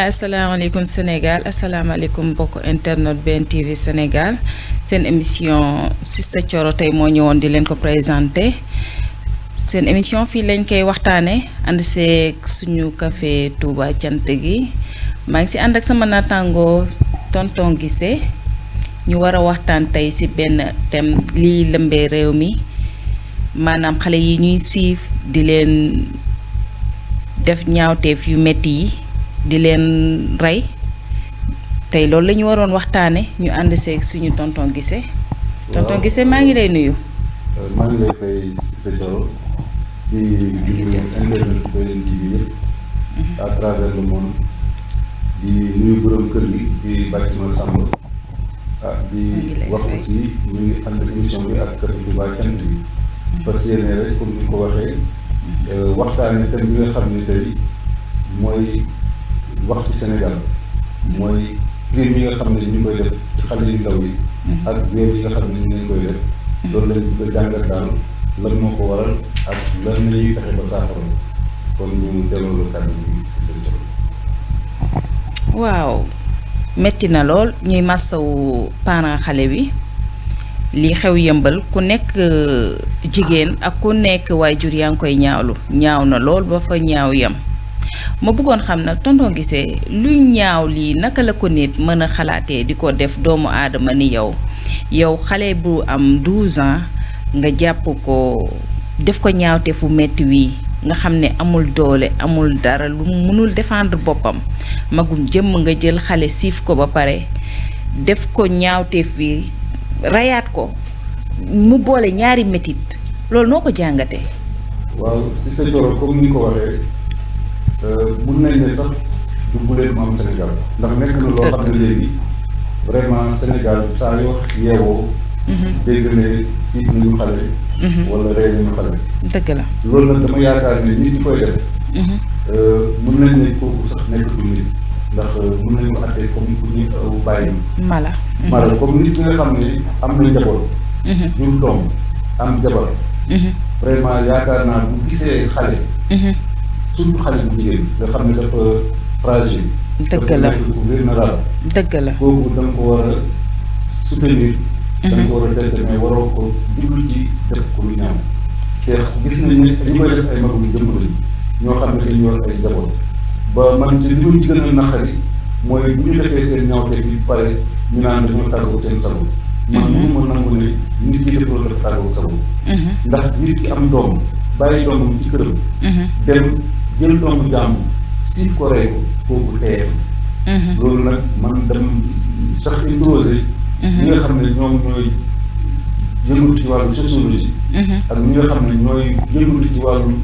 asalaamaaleykum Sénégal asalaamaaleykum mbokk internet BNTV Sénégal seen émission Sista Thioro tey moo ñëwoon di leen ko présenté seen émission fii lañ koy waxtaane ànd seeg suñu café Touba cant gi maa ngi si ànd ak sama naataango tonton Guissé ñu war a waxtaan tey si benn thème lii lëmbee réew mi maanaam xale yi ñuy siif di leen def ñaawteef yu metti yi di leen rey tey loolu la ñu waroon waxtaane ñu ànd seeg suñu tonton Guissé. tonton Guissé maa ngi lay nuyu. maa ngi lay fay Sista Thioro di nuyu internet BNTV yëpp à travers le monde di nuyu borom kër gi di Bathima Samb di wax aussi ñu ngi ànd émission bi ak kër Touba cant bi parce que rek comme ni ko waxee waxtaane thème bi nga xam ne tey mooy wax ci Sénégal mooy crime yi nga xam ne ñu koy def ci xale yu ndaw yi ak viol yi nga xam ne ñu leen koy def loolu lañ ko jàngat daal lan moo ko waral ak lan lañuy fexe ba saafara kon ñu delloo la kàddu bi ci seen jox. waaw metti na lool ñuy massawu parent xale bi li xew yëmbal ku nekk jigéen ak ku nekk waajur yaa ngi koy ñaawlu ñaaw na lool ba fa ñaaw yam ma bëggoon xam nag tonton Guissé luy ñaaw lii naka la ko nit mën a xalaatee di ko def doomu aadama ni yow xale bu am 12 ans nga jàpp ko def ko ñaawte fu metti wii nga xam ne amul doole amul dara lu mënul défendre boppam magum jëmm nga jël xale siif ko ba pare def ko ñaawteef bi rayaat ko mu boole ñaari metit loolu noo ko jàngatee. waaw Sista Thioro comme ni ko waxee mun nañ ne sax du buleen mu am Sénégal ndax nekk na loo xam ne léegi vraiment Sénégal saa yoo yeewoo dégg ne siit nañu xale wala rey nañu xale dëgg la loolu nag dama yaakaar ne nit ñi koy def mun nañ ne kooku sax nekkatul nit ndax mun nañu ko attee comme ku ñu bàyyi mala comme nit ki nga xam ne am na njaboot jur doom am jabar vraiment yaakaar naa bu gisee xale surtout xale bu jigéen nga xam ne dafa fragile. dëgg la dafa vulnérable. dëgg la kooku da nga ko war a soutenir. da nga ko war a tette mais waroo ko jublu ci def ko lu ñaaw. te gis nañ ne ñu koy def ay magum jëmm lañu ñoo xam ne dañu yor ay njaboot ba man ci li ma ci gën a naqari mooy bu ñu defee seen ñaawte bi pare ñu naan dañoo tàggoo seen sago. man mënu ma nangu ne nit ki def loolu dafa tàggoo sago. ndax nit ki am doom bàyyi doomam ci këram. dem jël doomu jàmm siif ko rey ko kooku teyeef loolu nag man dem sax introsé ñi nga xam ne ñoom ñooy yëngatu ci wàllu sociologie ak ñi nga xam ne ñooy yëngatu ci wàllu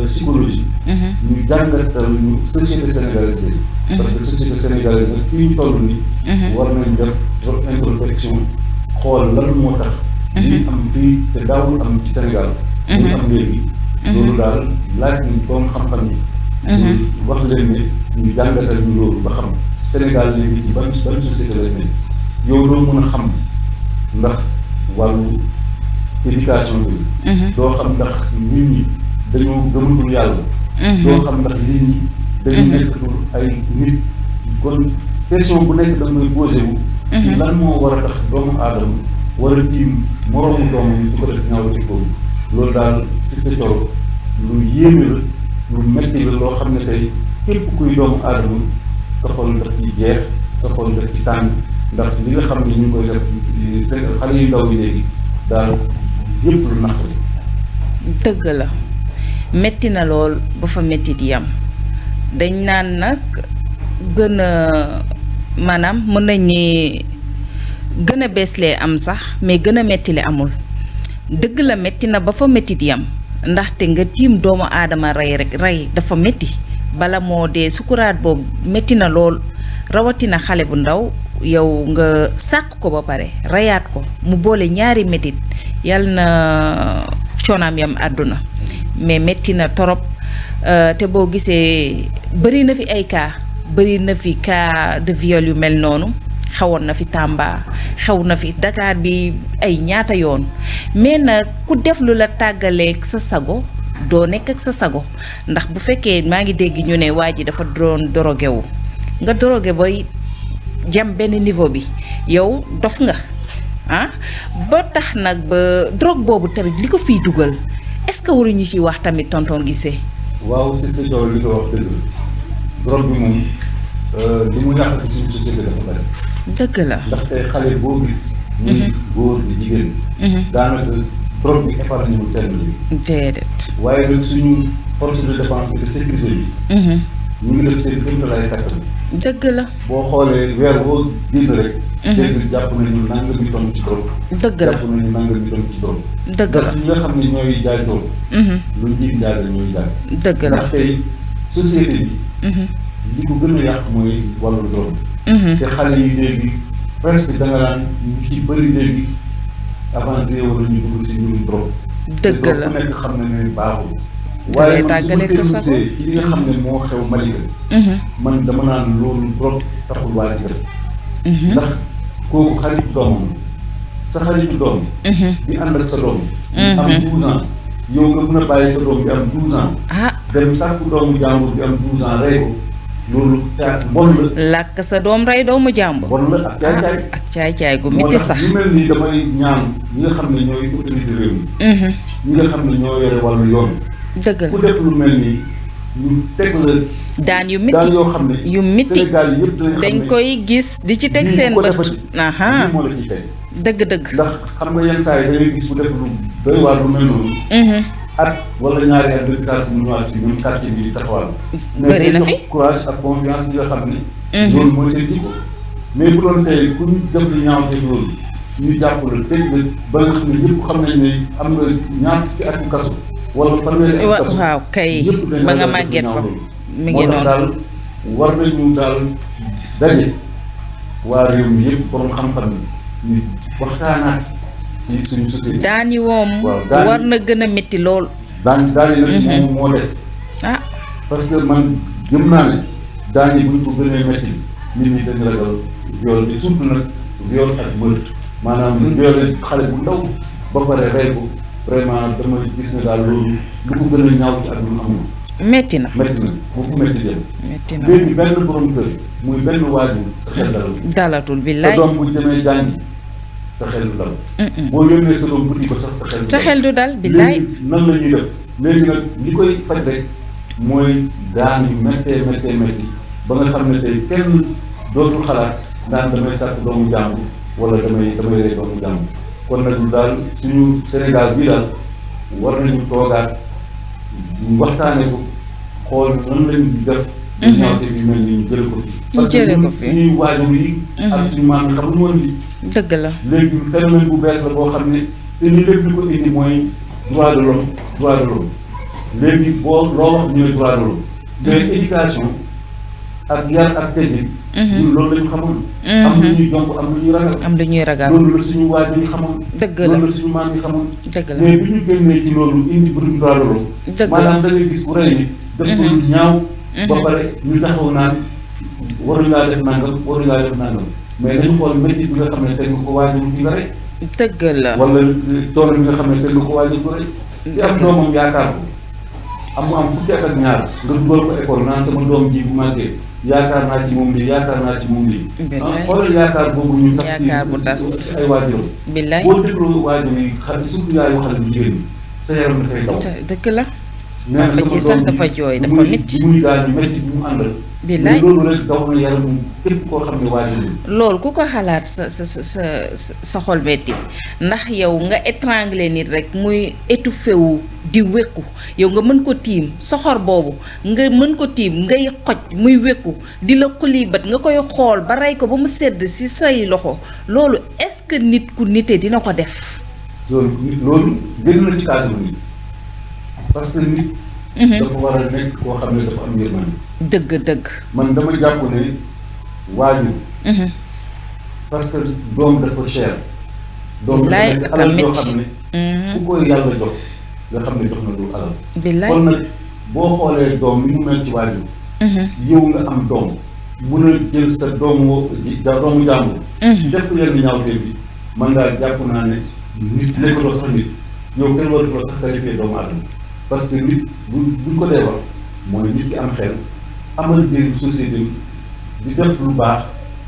psychologie ñu jàngatal ñu société sénégalaise bi parce que société sénégalaise nag fii ñu toll ni war nañ def introspection xool lan moo tax li am fii te daawul am ci Sénégal muy am léegi loolu daal laaj nañ doon xam-xam yi wax leen ne ñu jàngatal ñu loolu ba xam Sénégal léegi ci ban société lañ ne yow doo mën a xam ndax wàllu éducation bi doo xam ndax nit ñi dañoo gëmatul yàlla doo xam ndax nit ñi dañu nekkatul ay nit kon question bu nekk da ngay posé wu ci lan moo war a tax doomu aadama war a tiim moroomu doomam di ko def ñaaw ci boobu loolu daal Sista Thioro lu yéeme la lu metti la loo xam ne tey képp kuy doomu aadama sa xol daf ci jeex sa xol daf ci tàng ndax li nga xam ne ñu ngi koy def seen xale yu ndaw yi léegi daal yëpp lu naqari. dëgg la metti na lool ba fa mettit yam dañ naan nag gën a maanaam mën nañ ni gën a beeslee am sax mais gën a metti le amul dëgg la metti na ba fa mettit yam ndaxte nga tiim doomu aadama rey dafa metti bala moo dee sukuraat boobu metti na lool rawatina xale bu ndaw yow nga sàq ko ba pare reyaat ko mu boole ñaari mettit yàlla na coonaam yam àdduna mais metti na torop te boo gisee bëri na fi ay cas bëri na fi cas de viol yu mel noonu xewoon na fi Tamba xew na fi Dakar bi ay ñaata yoon mais nag ku def lu la tàggaleeg sa sago doo nekk ak sa sago ndax bu fekkee maa ngi dégg ñu ne waa ji dafa doon dorogewu nga drogué boy jam benn niveau bi yow dof nga ah ba tax nag ba drogue boobu tamit li ko fiy dugal est-ce que waruñu ci wax tamit tonton Guissé. waaw si sa tool li ko wax dëgg drogue bi moom li mu yàq ci suñu société dafa bari. dëgg la ndax tey xale boo gis. muy góor di jigéen. daanaka drogue bi épargne mu kenn bi. déedéet. waaye nag suñu force de défense et de sécurité yi. ñu ngi def seen kéemtalaay kattan. dëgg la. boo xoolee weer boo génn rek. dégg jàpp nañu nangami tonn ci drogue. dëgg la jàpp nañu nangami tonn ci drogue. dëgg la ndax ñi nga xam ne ñooy jaay drogue. lu njiit jaay ñooy jaay. dëgg la ndax tey société bi. li ko gën a yàq mooy wàllu drogue. te xale yi léegi presque da nga naan ñu ci bëri léegi aventuré wala ñu dugg si mbirum drogue. dëgg la ku nekk xam na ne baaxul. waaye man su ma ci li nga xam ne moo xew Malika. man dama naan loolu drogue taxul waa ji def. ndax kooku xaritu doomam sa xaritu doom. di ànd ak sa doom. am 12 ans yow nga mën a bàyyi sa doom bi am 12 ans. dem sàkku doomu jàmbur bi am 12 ans rey ko loolu bon la. làkk sa doom rey doomu jàmbur. bon la ak caay-caay. ak caay-caay gu métti sax. moo tax ñu mel nii damay ñaan ñi nga xam ne ñooy autorité réew mi. ñi nga xam ne ñoo yore wàllu yoon. dëgg la ku def lu mel nii ñu teg la. daan yu métti daan yoo xam ne. yu métti Sénégal yëpp dañ koy gis di ci teg seen bët. lii moo la ci teg. dëgg-dëgg. ndax xam nga yenn saa yi da ngay gis bu def lu doy waar lu mel noonu. at wala ñaari at dëgg saa mu ñëwaat si ñun quartier bi di taxawal. bëri na fi courage ak confiance yi nga xam ne. loolu mooy seen jikko. mais bu doon tey ku ñu def lu ñaaw te loolu ñu jàpp la tëj la ba nga xam ne ñëpp xam nañ ne am nga ñaar fukki atu kaso. wala fanweeri atu kaso waaw kay ba nga màgget fa mi ngi noonu. daal war nañu daal daje waa réew mi yëpp borom xam-xam ni ñu waxtaanaat ci suñu société. daan yi moom war na gën a métti lool. daan yi nag moom moo des. parce que man gëm naa ne daan yi buñ ko gënee métti nit ñi dañu ragal viol bi surtout nag viol ak meurtre maanaam violé xale bu ndaw ba pare rey ko vraiment dama gis ne daal loolu lu ko gën a ñaaw ci àdduna amul. metti na bu ko metti dem. metti na léegi benn borom kër muy benn waajur sa xel dalatul billaay sa doom bu demee jàngi sa xel du dal. boo yónnee sa doom buddi ko sax sa xel du dal billaay nan la ñuy def léegi nag li koy faj rek mooy daan yu méttee ba nga xam ne tey kenn dootul xalaat naan damay sàkk doomu jàmbur wala damay rey doomu jàmbur kon nag daal suñu Sénégal bii daal war nañu toogaat waxtaane ko xool nan lañu def. ñaawte bi mel ni ñu jële ko fi. parce que suñuy waajur yi. ak suñu maam yi xamuñu woon li. dëgg la léegi phénomène bu bees la boo xam ne te ñu lépp li ko indi mooy droit de l'homme léegi boo loo wax ñu ne droit de l'homme mais éducation ak yar ak teggin. ñun loolu la ñu xamoon. am lu ñuy jomb am lu ñuy ragal. loolu la suñu waajur yi xamoon. dëgg la loolu la suñu maam yi xamoon. dëgg la mais bi ñu génnee ci loolu indi bu droit de l'homme. dëgg la maanaam da ngay gis bu rey ni def ko lu ñaaw. ba pare ñu taxaw naan waruñu laa def nangam mais nañu xool métier bi nga xam ne teg nga ko waajur fi nga rey. dëgg la wala coono bi nga xam ne teg nga ko waajur ko rey. te am doomam yaakaar ko am fukki at ak ñaar nga dugal ko école naan sama doom ji bu màggee yaakaar naa ci moom lii. xoolal yaakaar boobu ñu tas yaakaar bu tas ci ay waajuram. billaay boo dégloo waajur yi xale surtout yaayu xale bu jigéen ñi sa yaram dafay daw. dëgg la. papa ci sax dafa jooy dafa métti muy daal ñu métti bi mu àndal. billaay loolu rek daw na yaram képp koo xam ne waajur loolu ku ko xalaat sa xol metti ndax yow nga étranglé nit rek muy étouffé wu di wekku yow nga mën ko tiim soxor boobu nga mën ko tiim ngay xoj muy wekku di la xuli bët nga koy xool ba rey ko ba mu sedd ci say loxo loolu est-ce que nit ku nite dina ko def. loolu génn na ci cadre nit parce que nit. dafa war a nekk koo xam ne dafa am yërmande. dëgg. man dama jàpp ne waajur. parce que doom dafa cher. doom dafa nekk alal yoo xam ne. ku koy yàlla jox nga xam ne jox na lu alal. billaay kon nag boo xoolee doom ni mu mel ci waajur. yow nga am doom. mun a jël sa doomu jàmbur. def ko yenn ñaawtee bi man daal jàpp naa ne nit nekkatoo sax nit yow kenn waratoo sax qualifié doomu aadama. parce que nit buñ ko dee wax mooy nit ki am xel amal njëriñ société di def lu baax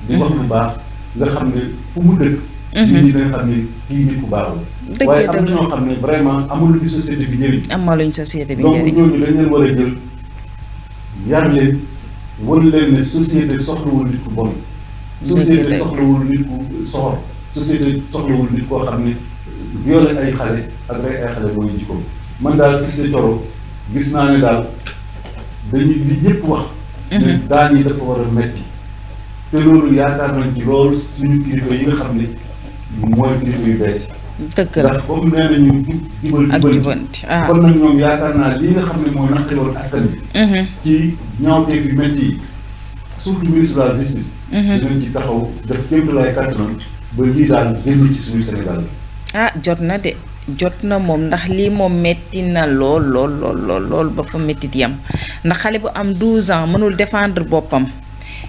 di wax lu baax nga xam ne fu mu dëkk nit ñi dañ xam ne kii nit ku baaxul waaye am na ñoo xam ne vraiment amuluñu société bi njëriñ amaluñ société bi donc njëriñ ñooñu dañ leen war a jël yar leen wan leen ne société soxlawul nit ku bon société soxlawul nit ku soxor société soxlawul nit koo xam ne violé ay xale ak rey ay xale mooy jikkoom man daal Cissé Thioro gis naa ne daal dañuy li ñëpp wax ne daan yi dafa war a metti te loolu yaakaar nañ ci loolu suñu kilifa yi nga xam ne mooy kilifa yu bees dëgg la ndax comme nee nañu jubal ak jubanti jubanti kon nag ñoom yaakaar naa lii nga xam ne moo naqaroon askan bi ci ñaawteef yu metti yi surtout ministre de la justice dinañ ci taxaw def képp lay kàttanam ba lii daal génn ci suñu Sénégal jot na de jot na moom ndax lii moom metti na lool ba fa mettit yam ndax xale bu am 12 ans mënul défendre boppam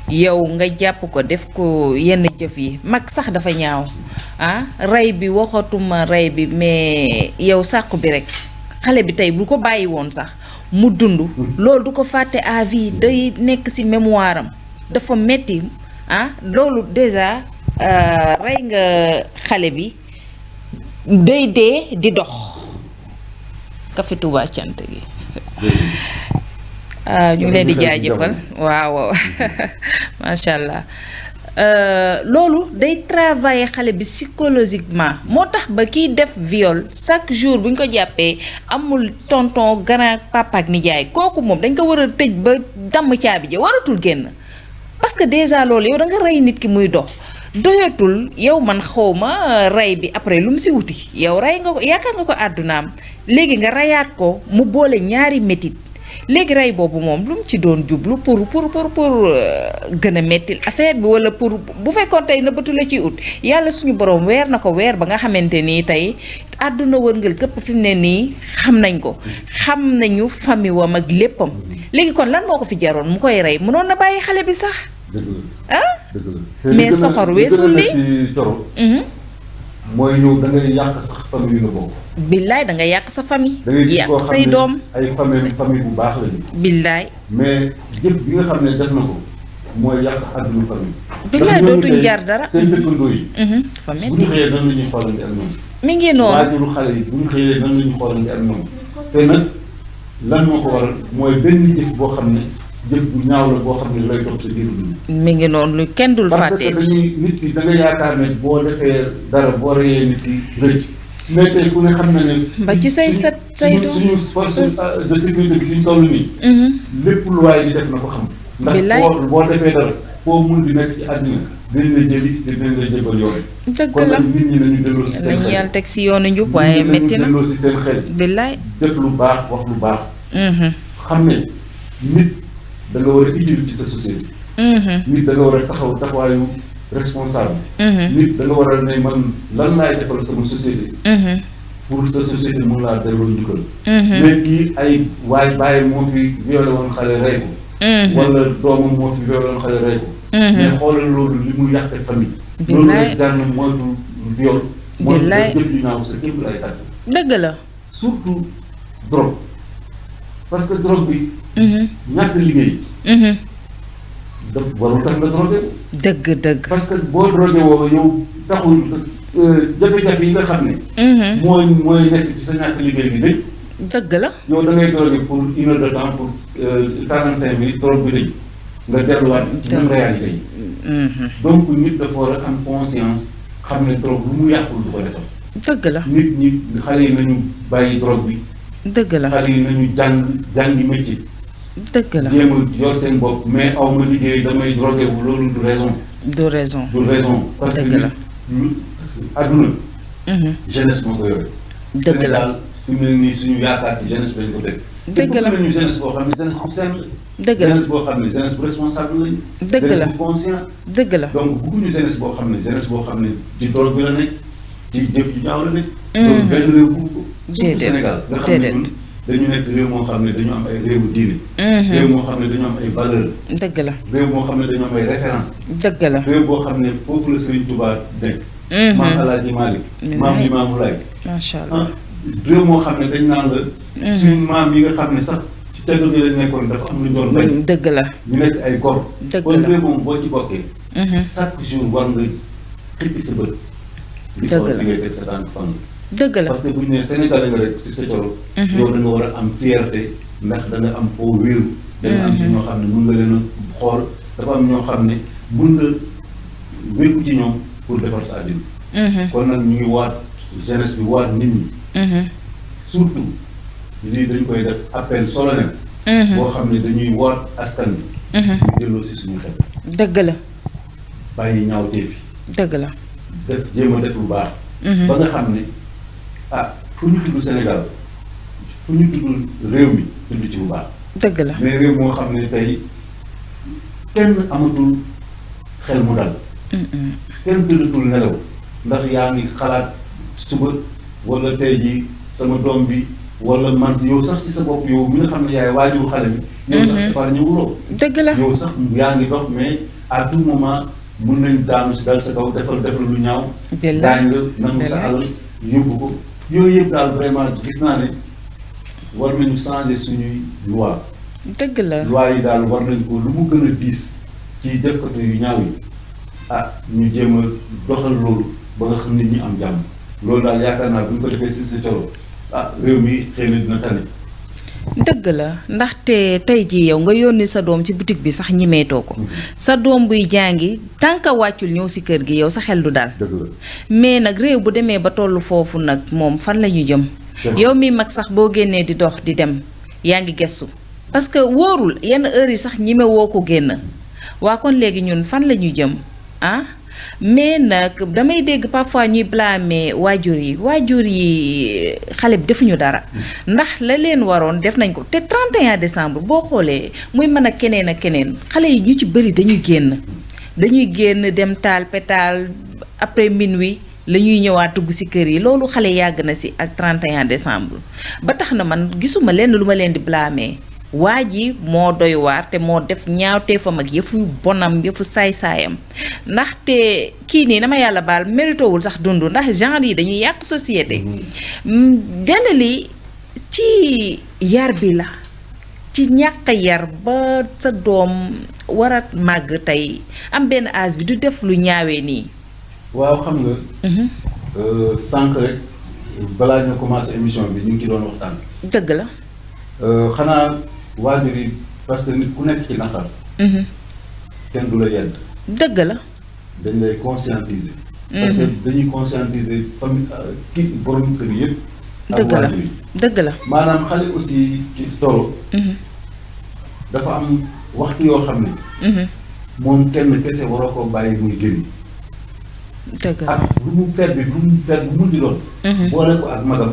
yow nga jàpp ko def ko yenn jëf yi mag sax dafa ñaaw rey bi waxatuma rey bi mais yow sàqu bi rek xale bi tey bu ko bàyyi woon sax mu dund loolu du ko fàtte à vie day nekk ci mémoire am dafa metti loolu déjà rey nga xale bi day dee di dox Café Touba cant gi ñu ngi leen di jaajëfal waaw macha allah loolu day travailler xale bi psychologiquement moo tax ba kiy def viol chaque jour bu ñu ko jàppee amul tonton grand papa ak nijaay kooku moom dañ ko war a tëj ba damm caabi ji waratul génn parce que déjà loolu yow da nga rey nit ki muy dox doyatul yow man xawma rey bi après lu mu si wuti yow rey nga ko yaakaar nga ko àddunaam léegi nga reyaat ko mu boole ñaari métit léegi rey boobu moom lu mu ci doon jublu pour gën a mettil affaire bi wala pour bu fekkoon tey nëbbatu la ciy ut yàlla suñu borom weer na ko weer ba nga xamante nii tey àdduna wërngal këpp fi mu ne nii xam nañ ko xam nañu famille wam ak léppam léegi kon lan moo ko fi jaroon mu koy rey mënoon na bàyyi xale bi sax mais soxor weesul lii mooy ñëw da ngay yàq sax famille yu nga bokk. billaay da nga yàq sa famille. yàq say doom ay famille bu baax lañu. billaay. mais jëf bi nga xam ne def na ko mooy yàq àdduna famille. billaay dootuñ jaar dara. seen dëkkandoo yi. fa metti bu ñu xëyee nan la ñuy xoolante ak ñoom. mi ngi noonu waajuru xale yi bu ñu xëyee nan la ñuy xoolante ak ñoom. te nag lan moo ko waral mooy benn jëf boo xam ne jëf bu ñaaw la boo xam ne lay topp sa biir dund. mi ngi noonu lu kenn dul fàttee. parce que dañuy nit ki da nga yaakaar ne boo defee dara boo reyee nit ki rëcc. mais tey ku ne xam na ne. ba ci say sët say doom suñu force de sécurité bi fi ñu toll nii. lépp lu waay di def na ko xam. billaay ndax boo defee dara foo mun di nekk ci àddina dinañ la jëli te dinañ la jëbal yoon. dëgg la kon nag nit ñi nañu delloo si seen xel nañu yàlla teg si yoonu njub waaye métti na delloo si seen xel. billaay def lu baax wax lu baax. xam ne nit da nga war a utile ci sa société. nit da nga war a taxawaayu responsable. nit da nga war a ne man lan laay defal sama société. pour sa société mun laa delloo njukkal. mais kii ay waay bàyyi moo fi violé woon xale rey ko. wala doomam moo fi violé woon xale rey ko. mais xoolal loolu li mu yàqe famille. loolu rek jar na moytu viol. billaay mooy jëf yu ñaaw sa képp lay tàgg. dëgg la. surtout drogue parce que drogue bi. ñàkk liggéey. da warul tax nga drogué. dëgg. parce que boo drogué woo yow taxul jafe-jafe yi nga xam ne. mooy nekk ci sa ñàkk liggéey gi dëj. dëgg la. yow da ngay drogué pour 1 heure de temps pour 45 minutes drogue bi dëj nga delluwaat ci même réalité yi. donc nit dafa war a am conscience xam ne drogue lu mu yàqul du ko defal. dëgg la. nit ñi xale yi nañu bàyyi drogue bi. dëgg la xale yi nañu jàngi métier. dëgg la jéem a yor seen bopp mais aw ma liggéey damay drogué wu loolu du raison. du raison. parce que dëgg la lu àdduna. jeunesse moo ko yore. dëgg la Sénégal fi mu ne nii suñu yaakaar ci jeunesse lañ ko teg. dëgg la te bëgg nañu jeunesse boo xam ne jeunesse bu saine la. dëgg la jeunesse boo xam ne jeunesse bu responsable lañu. dëgg la jeunesse bu conscient. dëgg la donc bëgguñu jeunesse boo xam ne ci drogue bi la nekk ci jëf yu ñaaw la nekk. loolu benn réew bu ko. surtout Sénégal nga xam ne ñun dañu nekk réew moo xam ne dañu am ay réewu diine. réew moo xam ne dañu am ay valeurs. dëgg la réew moo xam ne dañu am ay références. dëgg la réew boo xam ne foofu la Serigne Touba nekk. maam El Hadj Malick. maam Limamou Laye. macha allah réew moo xam ne dañ naan la. suñu maam yi nga xam ne sax ci tëdd gi lañ nekkoon dafa am lu ñu doon bañ. dëgg la ñu nekk ay gor. dëgg kon la réew moom boo ci bokkee. chaque jour war nga xippi sa bët. di dëgg xool la li ngay teg sa tànk fan. dëgg la parce que bu ñu nee Sénégalais nga rek ci sa coro. yow da nga war a am fierté ndax da nga am foo wéeru. da nga am ci ñoo xam ne mun nga leen a xool dafa am ñoo xam ne mun nga wékku ci ñoom pour defar sa àddina. kon nag ñu ngi waat jeunesse bi waat nit ñi. surtout lii dañ koy def appel solennel. boo xam ne dañuy waat askan bi. ñu delloo si suñu xel. dëgg la bàyyi ñaaw teef yi. dëgg la def jéem a def lu baax. ba nga xam ne fu ñu tudd Sénégal fu ñu tudd réew mi tudd ci bu baax. dëgg la mais réew moo xam ne tey kenn amatul xel mu dal. kenn tëddatul nelaw ndax yaa ngi xalaat suba wala tey jii sama doom bi wala man yow sax ci sa bopp yow mi nga xam ne yaay waajuru xale bi. yow sax épargne wuloo. dëgg la yow sax yaa ngi dox mais à tout moment mun nañ daanu si dal sa kaw defal lu ñaaw. daañ nga nangu sa alal yóbbu ko yooyu yëpp daal vraiment gis naa ne war nañu changer suñuy loi. dëgg la loi yi daal war nañ ko lu mu gën a diis ci defkatu yu ñaaw yi ñu jéem a doxal loolu ba nga xam nit ñi am jàmm loolu daal yaakaar naa bu ñu ko defee si sa coro réew mi xëy na dina tane. dëgg la ndaxte tey jii yow nga yónni sa doom ci boutique bi sax ñimeetoo ko sa doom buy jàngi tànka wàccul ñëw si kër gi yow sa xel du daal. dëgg la mais nag réew bu demee ba tollu foofu nag moom fan la ñu jëm. yow mi mag sax boo génnee di dox di dem yaa ngi gestu parce que wóorul yenn heure yi sax ñime woo ko génn waa kon léegi ñun fan la ñu jëm mais nag damay dégg parfois ñuy blâmer waajur yi xale bi defuñu dara ndax la leen waroon def nañ ko te 31 décembre boo xoolee muy mën a keneen ak keneen xale yi ñu ci bëri dañuy génn dem taal pétale après minuit la ñuy ñëwaat dugg ci kër yi loolu xale yàgg na ci ak 31 décembre ba tax na man gisuma lenn lu ma leen di blâmer waa ji moo doy waar te moo def ñaawteefam ak yëfu bonam yëfu saay-saayam ndaxte kii nii dama yàlla baal méritowul sax dund ndax genre yi dañuy yàq société denn li ci yar bi la ci ñàkk yar ba sa doom war a màgg tey am benn âge bi du def lu ñaawee nii. waaw xam nga. sànq rek balaa ñu commencé émission bi ñu ngi ci doon waxtaan. dëgg la. xanaa waajur yi parce que nit ku nekk ci naqar. kenn du la yedd. dëgg la. dañ lay conscientiser. parce que dañuy conscientiser famille kii borom kër yëpp. dëgg la dëgg la. maanaam xale aussi ci toro. dafa am waxtu yoo xam ne. moom kenn kese waroo ko bàyyi muy génn. dëgg la ak lu mu feet bi bu mun di doon. boole ko ak magam.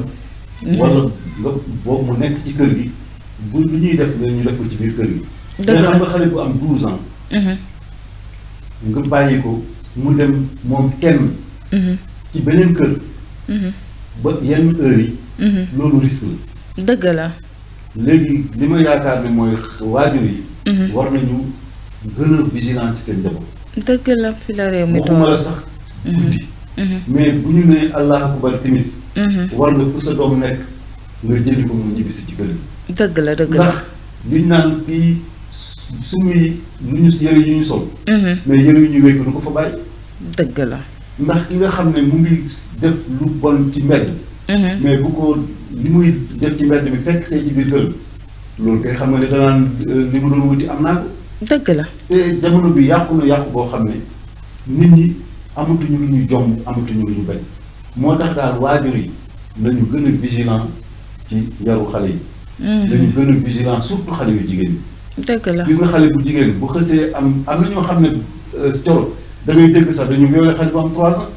wala nga boobu mu nekk ci kër gi bu lu ñuy def nga ñu def ko ci biir kër gi. dëgg la xam nga xale bu am 12 ans. nga bàyyi ko mu dem moom kenn. ci beneen kër. ba yenn heures yi. loolu risque la. dëgg la. léegi li ma yaakaar ne mooy waajur yi. war nañu gën a vigilant ci seen njaboot. dëgg la fi la réew mi waxuma la sax guddi. mais bu ñu nee allah akubar timis. war nga fu sa doom nekk nga jëli ko mu ñibbisi ci kër gi. dëgg la dëgg la ndax liñ naan kii summi lu ñu yëre yu ñu sol. mais yëre yu ñu wékk du ko fa bàyyi. dëgg la. ndax ki nga xam ne mu ngi def lu bon ci mbedd. mais bu ko li muy def ci mbedd mi fekk say ci biir kër loolu kay xam nga ne danaan li mu doon wuti am naa ko. dëgg la. te jamono bi yàqu na yàqu boo xam ne nit ñi amatuñu lu ñuy jomb amatuñu lu ñu bañ moo tax daal waajur yi nañu gën a vigilant ci yaru xale yi. nañu gën a vigilant surtout xale yu jigéen ñi. dëgg la gis nga xale bu jigéen bu xësee am na ñoo xam ne coro da ngay dégg sax dañu violé xale bu am 3 ans.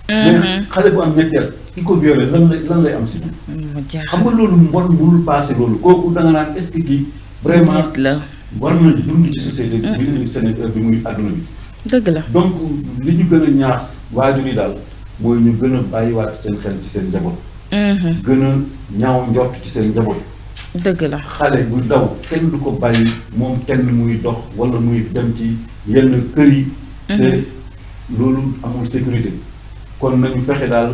mais xale bu am ñetteel ki ko violé lan lay am si moom. xam nga loolu mbon mënul passé loolu kooku da nga naan est-ce que kii vraiment la war na dund ci société bi muy Sénégal bi muy àdduna bi. dëgg la. donc li ñu gën a ñaax waajur yi daal mooy ñu gën a bàyyiwaat seen xel ci seen njaboot. gën a ñaaw njort ci seen njaboot. dëgg la. xale bu ndaw kenn du ko bàyyi moom kenn muy dox wala muy dem ci yenn kër yi. te loolu amul sécurité. kon nañu fexe daal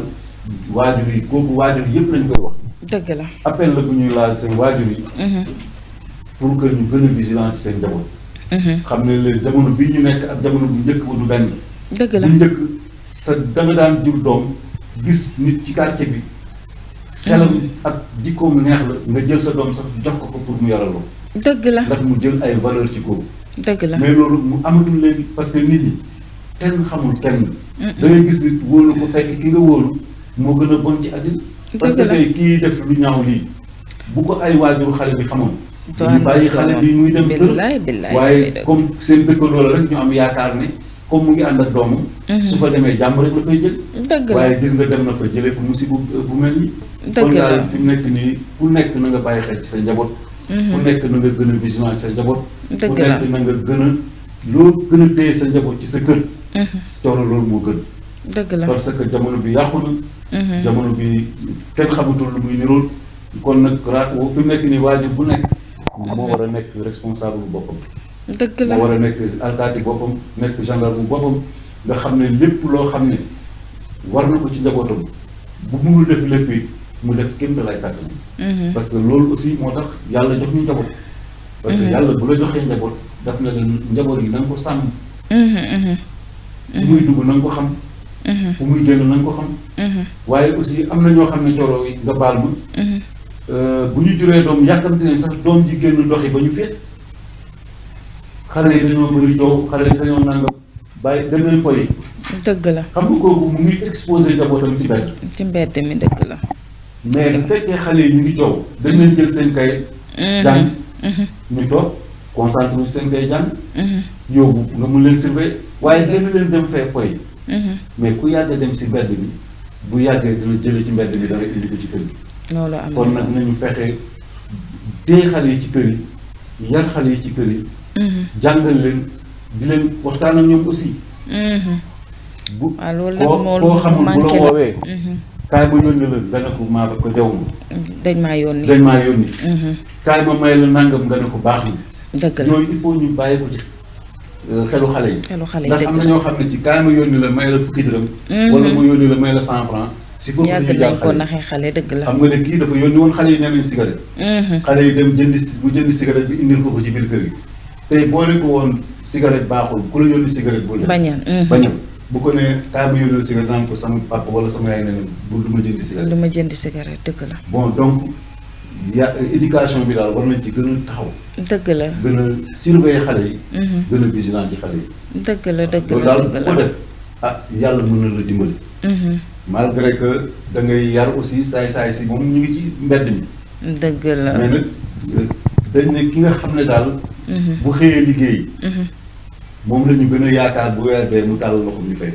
waajur yi kooku waajur yëpp lañ koy wax. dëgg la. appel la bu ñuy laal seen waajur yi. pour que ñu gën a vigilant ci seen njaboot. xam ne leen jamono bii ñu nekk ak jamono bu njëkk ba du benn. dëgg la bu njëkk sa da nga daan jur doom gis nit ci quartier bi. xelam ak jikkoom neex la nga jël sa doom sax jox ko pour mu yaral ko. dëgg la ndax mu jël ay valeur ci kooku. dëgg la mais loolu mu amatul léegi parce que nit ñi kenn xamul kenn. da ngay gis nit wóolu ko fekk ki nga wóolu moo gën a bon ci àddina. parce que tey kii def lu ñaaw lii bu ko ay waajuru xale bi xamoon. ñu bàyyi xale bi muy dem kër waaye comme seen dëkkandoo la rek ñu am yaakaar ne comme mu ngi ànd ak doomam. su fa demee jàmm rek la fay jël. dëgg la waaye gis nga dem na fa jëlee fa musiba bu mel nii. dëgg la kon daal fi mu nekk nii ku nekk na nga bàyyi xel ci sa njaboot. ku nekk na nga gën a vigilant ci sa njaboot. dëgg ku la nekk na nga gën a loo gën a téye sa njaboot ci sa kër. coono loolu moo gën. dëgg la parce que jamono bi yàqu na. jamono bi kenn xamatul lu muy nirool. kon nag fi mu nekk nii waajur bu nekk. moo war a nekk responsable boppam. dëgg la moo war a nekk alkaati boppam nekk gendarme boppam nga xam ne lépp loo xam ne war na ko ci njabootam bu munul def lépp it mu def kéem lay kàttan. parce que loolu aussi moo tax yàlla jox ñu njaboot. parce que yàlla bu la joxee njaboot daf na leen njaboot yi na nga ko sàmm. fu muy dugg na nga ko xam. fu muy génn na nga ko xam. waaye aussi am na ñoo xam ne coro yi nga baal ma. bu ñu juree doom yàkkamti ne sax doom ji génn doxi ba ñu féet xale yi dañoo bëri coow xale yi dañoo nangam bàyyi dem leen foyi. dëgg la xam nga kooku mu ngi exposé njabootam si mbedd. ci mbedd mi dëgg la. mais bu fekkee xale yi ñu ngi coow dañ leen jël seen kay. jàng ñu toog concentré seen kay jàng. yóbbu nga mun leen surveiller waaye gën leen dem fee foyi. mais ku yàgg dem si mbedd bi bu yàggee dina jële ci mbedd bi dara indi ko ci kër gi. loolu am kon nag nañu fexe téye xale yi ci kër yi yar xale yi ci kër yi. jàngal leen di leen waxtaan ak ñoom aussi. bu koo xamul bu la woowee. kaay ma yónni la nga ne ko maa ko jaw ma. dañ maa yónni kaay ma may la nangam nga ne ko baax na. dëgg la yooyu il faut ñu bàyyi ko ci xelu xale yi. ndax am na dëgg ñoo xam ne ci kaay ma yónni la may la fukki dërëm. wala ma yónni la may la 100 francs. si foofu yàgg nañ ko naxee xale dëgg la. xam nga ne kii dafa yónni woon xale yi nee nañ cigarette. xale yi dem jëndi cigarette bi indil ko ci biir kër gi. tey boo leen ko woon cigarette baaxul ku la yónni cigarette bu bañal bu ko nee kaay ma yónni cigarette naan ko sama papa wala sama yaay ne bu du ma jëndi cigarette. du ma jëndi cigarette dëgg la. bon donc éducation bi daal war nañ ci gën a taxaw. dëgg la gën a surveiller xale yi. gën a vigilant ci xale yi. dëgg la dëgg la loolu daal bu ko def yàlla mën na la dimbali. malgré que da ngay yar aussi saay si moom ñu ngi ci mbedd mi. dëgg la mais nag dañ ne ki nga xam ne daal. bu xëyee liggéey. moom la ñu gën a yaakaar bu weer dee mu tàll loxo ñu fay.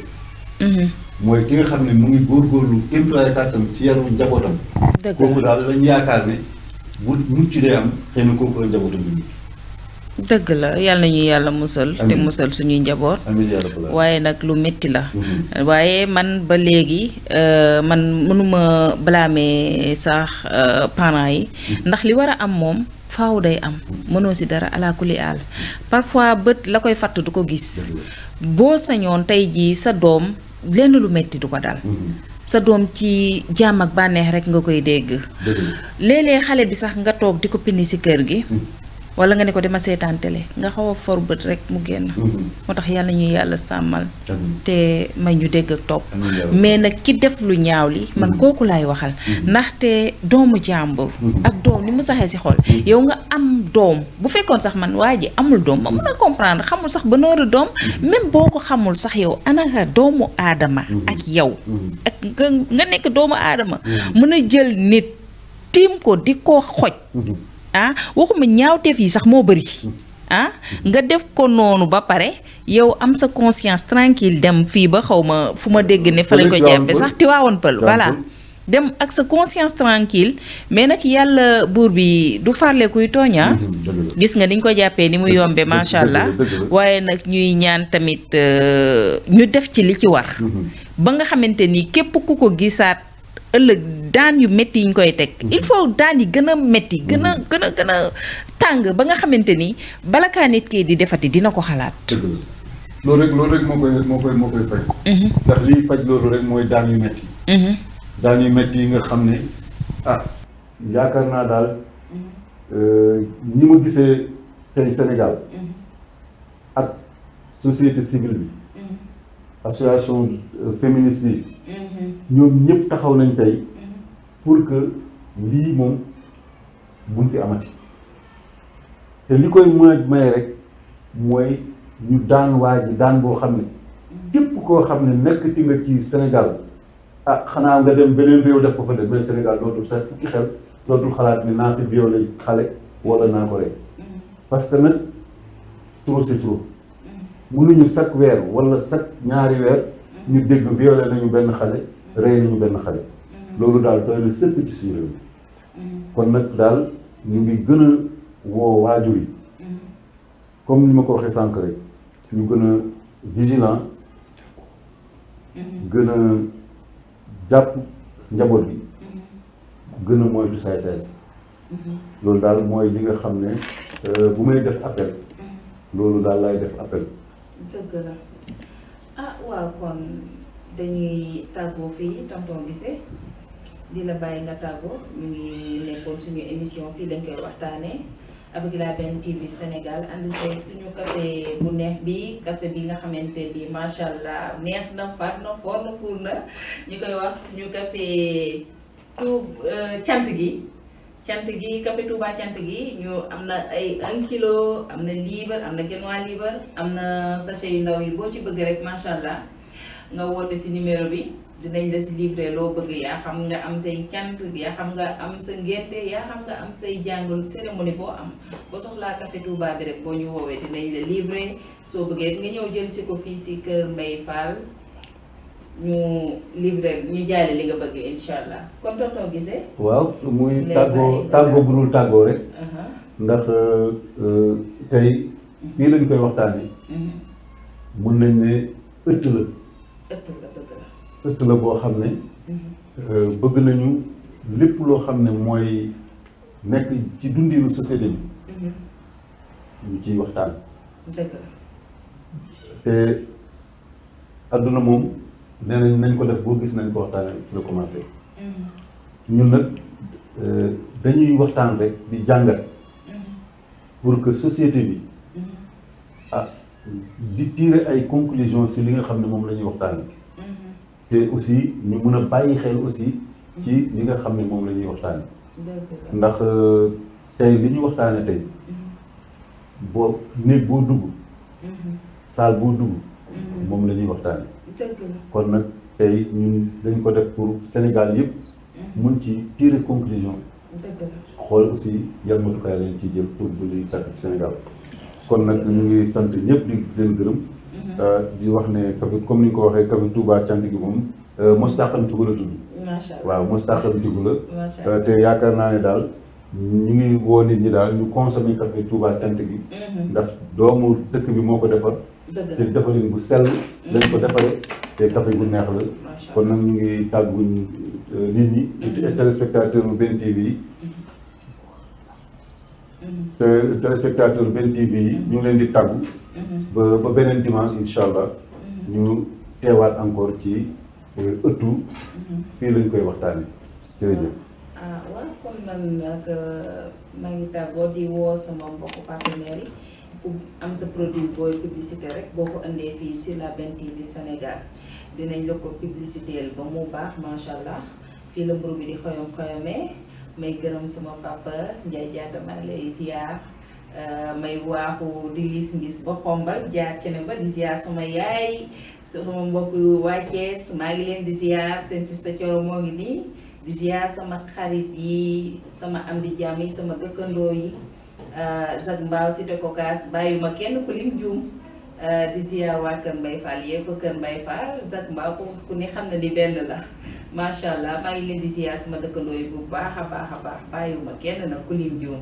mooy ki nga xam ne mu ngi góorgóorlu kéem tolluwaay kàttam ci yaru njabootam. dëgg la kooku daal lañu yaakaar ne bu mucc dee am xëy na kooku la njabootam bi. dëgg la yàlla nañu yàlla musal. te musal suñuy njaboot. waaye nag lu métti la. waaye man ba léegi man mënuma blâmer sax parents yi. ndax li war a am moom faaw day am. mënoo si dara ala kulli àll parfois bët la koy fàtt du ko gis. boo sañoon tey jii sa doom lenn lu métti du ko dal. sa doom ci jàmm ak bànneex rek nga koy dégg. léeg-léeg xale bi sax nga toog di ko pindi si kër gi. wala nga ne ko dama seetaan télé nga xaw a for bët rek mu génn. moo tax yàlla ñuy yàlla sàmmal. te may ñu dégg ak topp. mais nag ki def lu ñaaw li man kooku laay waxal. ndaxte doomu jàmbur. ak doom ni mu saxee si xol. yow nga am doom bu fekkoon sax man waa ji amul doom ma mën a comprendre xamul sax ba nooru doom. même boo ko xamul sax yow anaka doomu aadama. ak yow. ak nga nekk doomu aadama. mën a jël nit tiim ko di ko xoj. waxuma ñaawteef yi sax moo bëri nga def ko noonu ba pare yow am sa conscience tranquille dem fii ba xaw ma fu ma dégg ne fa lañ ko jàppe sax Tiwaawoon Pël voilà dem ak sa conscience tranquille mais nag yàlla buur bi du farle kuy tooña gis nga niñ ko jàppee ni mu yombe macha allah waaye nag ñuy ñaan tamit ñu def ci li ci war ba nga xamante ni képp ku ko gisaat ëllëg daan yu métti yi ñu koy teg il faut daan yi gën a métti gën a tàng ba nga xamante ni bala kaa nit kii di defati dina ko xalaat. loolu rek moo koy faj. ndax liy faj loolu rek mooy daan yu métti. daan yu métti yi nga xam ne yaakaar naa daal ñi ma gisee tey Sénégal ak société civile bi association féministe yi ñoom ñëpp taxaw nañ tey pour que lii moom buñ fi amati te li koy mën a may rek mooy ñu daan waa ji daan boo xam ne képp koo xam ne nekkati nga ci Sénégal ah xanaa nga dem beneen réew def ko fa def mais Sénégal dootul sax fukki xel dootul xalaat ni naa fi violé xale wala naa ko rey parce que nag trop c'est trop mënuñu chaque weer wala chaque ñaari weer ñu dégg violé nañu benn xale rey nañu benn xale loolu daal doy na sëkk ci suñu réew kon nag daal ñu ngi gën a woo waajur yi comme ni ma ko waxee sànq rek ñu gën a vigilant gën a jàpp njaboot bi gën a moytu saay-saay si loolu daal mooy li nga xam ne bu may def appel loolu daal lay def appel. dëgg la ah waaw kon dañuy tàggoo fii tonton Guissé di la bàyyi nga tàggoo ñu ngi nekkoon suñu émission fii lañ koy waxtaanee avec la BEN TV Sénégal ànd see suñu café bu neex bi café bi nga xamante bi macha allah neex na faat na foor na fuur na ñu koy wax suñu café cant gi café Touba cant gi ñu am na ay 1 kilo am na liibar am na genn-waa liibar am na sachet yu ndaw yi boo ci bëgg rek macha allah nga woote si numéro bi dinañ la si livré loo bëgg yaa xam nga am say cant yaa xam nga am sa ngénte yaa xam nga am say jàngal cérémonie boo am boo soxlaa café Touba bi rek boo ñu woowee dinañ la livré soo bëggee nga ñëw jël si ko fii si kër Mbaye Fall ñu livré ñu jaale li nga bëgg incha allah kon tonton Guissé. waaw muy tàggoo bu dul tàggoo rek. ndax tey fii lañ koy waxtaanee. mun nañ ne ëtt la. ëtt la boo xam ne. bëgg nañu lépp loo xam ne mooy nekk ci dundinu société bi. ñu ciy waxtaan. te adduna moom. nee nañ ko def boo gis nañ ko waxtaanee ci la commencé ñun nag dañuy waxtaan rek di jàngat pour que société bi di tirer ay conclusions ci li nga xam ne moom la ñuy waxtaanee te aussi ñu mun a bàyyi xel aussi ci li nga xam ne moom la ñuy waxtaanee ndax tey li ñu waxtaanee tey boo néeg boo dugg saal boo dugg moom la ñuy waxtaanee. kon nag tey ñun dañ ko def pour Sénégal yëpp mun ci tirer conclusion xool aussi yan matukaay lañ ciy jël pour bu luy tàkk ci Sénégal kon nag ñu ngi sant ñëpp di leen gërëm di wax ne café comme ni ñu ko waxee café Touba cant gi moom Mostaxam Tigo la tudd waaw Mostaxam Tigo la te yaakaar naa ne daal ñu ngi woo nit ñi daal ñu consommer café Touba cant gi ndax doomu dëkk bi moo ko defar te defalin bu sell lañ ko defaree te café bu neex la kon nag ñu ngi tàggu nit ñi téléspectateur BEN TV yi te téléspectateur BEN TV yi ñu ngi leen di tàggu ba beneen dimanche incha allah ñu teewaat encore ci ëttu fii lañ koy waxtaane jërëjëf. waaw kon man nag maa ngi tàggoo di woo sama mbokku partenaires yi pour am sa produit booy publicité rek boo ko indee fii si la BEN TV Sénégal dinañ la ko publicité ba mu baax macha allah fii la mburu bi di xoyom xoyomee may gërëm sama papa Ndiaye Diatta maa ngi lay ziar may waaxu di ngis ba xombal jaar ci ne ba di ziar sama yaay sama mbokk waa Thiès maa ngi leen di ziar seen sista Coro moo ngi nii di ziar sama xarit yi sama am di jàmm yi sama dëkkandoo yi Zac Mbao Cité Cocasse bàyyuma kenn ku lim juum di ziar waa Kër Mbaye Fall yëpp Kër Mbaye Fall Zac Mbao ku ne xam na ni benn la macha allah maa ngi leen di ziar sama dëkkandoo yi bu baax a baax bàyyuma kenn nag ku lim juum